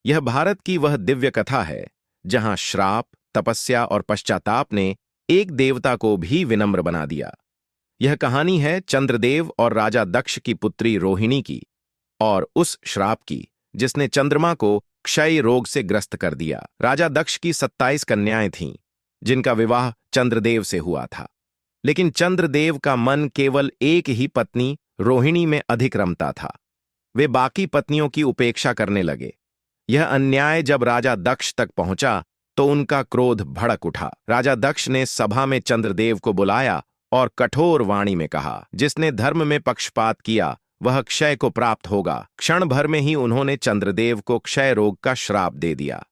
यह भारत की वह दिव्य कथा है जहां श्राप, तपस्या और पश्चाताप ने एक देवता को भी विनम्र बना दिया। यह कहानी है चंद्रदेव और राजा दक्ष की पुत्री रोहिणी की, और उस श्राप की जिसने चंद्रमा को क्षय रोग से ग्रस्त कर दिया। राजा दक्ष की 27 कन्याएं थीं, जिनका विवाह चंद्रदेव से हुआ था। लेकिन चंद्रदेव का मन केवल एक ही पत्नी रोहिणी में अधिक रमता था। वे बाकी पत्नियों की उपेक्षा करने लगे। यह अन्याय जब राजा दक्ष तक पहुंचा तो उनका क्रोध भड़क उठा। राजा दक्ष ने सभा में चंद्रदेव को बुलाया और कठोर वाणी में कहा, जिसने धर्म में पक्षपात किया वह क्षय को प्राप्त होगा। क्षण भर में ही उन्होंने चंद्रदेव को क्षय रोग का श्राप दे दिया।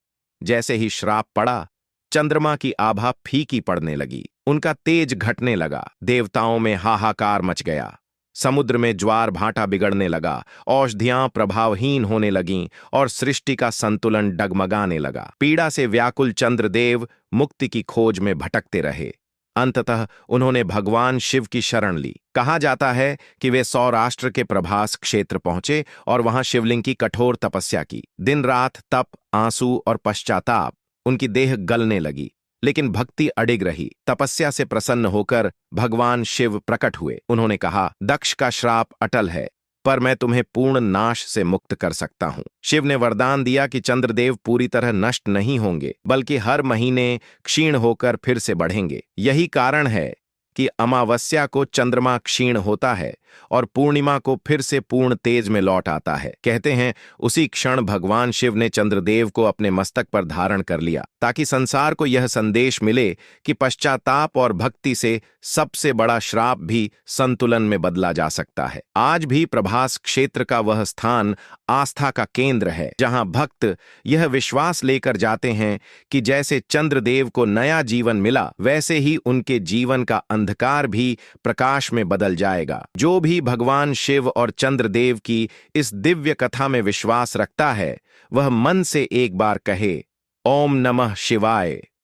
जैसे ही श्राप पड़ा, चंद्रमा की आभा फीकी पड़ने लगी, उनका तेज घटने लगा, देवताओं में हाहाकार मच गया, समुद्र में ज्वार भाटा बिगड़ने लगा, औषधियां प्रभावहीन होने लगीं और सृष्टि का संतुलन डगमगाने लगा। पीड़ा से व्याकुल चंद्रदेव मुक्ति की खोज में भटकते रहे। अंततः उन्होंने भगवान शिव की शरण ली। कहा जाता है कि वे सौराष्ट्र के प्रभास क्षेत्र पहुंचे और वहां शिवलिंग की कठोर तपस्या की। दिन रात तप, आंसू और पश्चाताप, उनकी देह गलने लगी, लेकिन भक्ति अडिग रही। तपस्या से प्रसन्न होकर भगवान शिव प्रकट हुए। उन्होंने कहा, दक्ष का श्राप अटल है, पर मैं तुम्हें पूर्ण नाश से मुक्त कर सकता हूं। शिव ने वरदान दिया कि चंद्रदेव पूरी तरह नष्ट नहीं होंगे, बल्कि हर महीने क्षीण होकर फिर से बढ़ेंगे। यही कारण है कि अमावस्या को चंद्रमा क्षीण होता है और पूर्णिमा को फिर से पूर्ण तेज में लौट आता है। कहते हैं उसी क्षण भगवान शिव ने चंद्रदेव को अपने मस्तक पर धारण कर लिया, ताकि संसार को यह संदेश मिले कि पश्चाताप और भक्ति से सबसे बड़ा श्राप भी संतुलन में बदला जा सकता है। आज भी प्रभास क्षेत्र का वह स्थान आस्था का केंद्र है, जहां भक्त यह विश्वास लेकर जाते हैं कि जैसे चंद्रदेव को नया जीवन मिला, वैसे ही उनके जीवन का अंधकार भी प्रकाश में बदल जाएगा। जो भी भगवान शिव और चंद्रदेव की इस दिव्य कथा में विश्वास रखता है, वह मन से एक बार कहे, ओम नमः शिवाय।